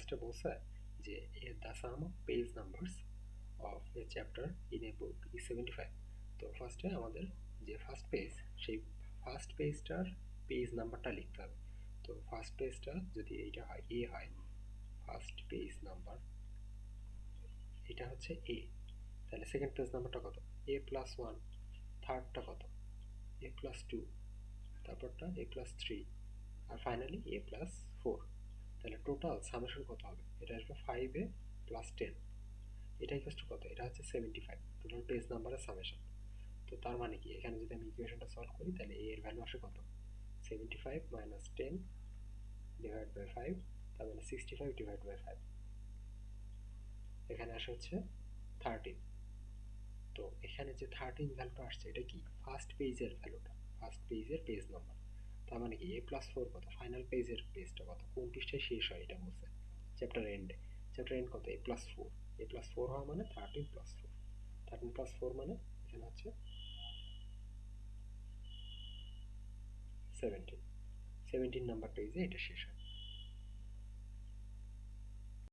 ফার্স্টে বলছে যে the some of page numbers of A chapter in a book is 75। তো ফার্স্টে আমাদের যে ফার্স্ট পেজ, সেই ফার্স্ট পেজটার পেজ নাম্বারটা লিখতে হবে। তো ফার্স্ট পেজটা যদি এইটা হয় এ হয়, ফার্স্ট পেজ নাম্বার এটা হচ্ছে এ, তাহলে সেকেন্ড পেজ নাম্বারটা কত? A plus one. থার্ডটা কত? A plus two. তারপরটা এ প্লাস থ্রি। আর ফাইনালি এ প্লাস ফোর। তাহলে টোটাল সামেশন কত হবে? এটা আসবে 5a প্লাস 10। এটা ইকুয়াল টু কত? এটা হচ্ছে 75, টোটাল পেজ নাম্বারের সামেশন। তো তার মানে কি, এখানে যদি আমি ইকুয়েশনটা সলভ করি তাহলে এ এর ভ্যালু আসে কত? 75 মাইনাস 10 ডিভাইড বাই 5, তার মানে 65 ডিভাইড বাই 5। এখানে আসে হচ্ছে 13। তো এখানে যে 13 ভ্যালুটা আসছে এটা কি? ফার্স্ট পেজের ভ্যালুটা, ফার্স্ট পেজের পেজ নাম্বার। তার মানে কি এ প্লাস ফোর কত? ফাইনাল পেজের পেজটা কত, কোন পৃষ্ঠায় শেষ হয় এটা বলছে চ্যাপ্টার এন্ডে। চ্যাপ্টার এন্ড কত? A plus four. A plus four হওয়া মানে 13 প্লাস ফোর। 13 প্লাস ফোর মানে এখানে হচ্ছে 17। 17 নাম্বার পেজে এটা শেষ হয়।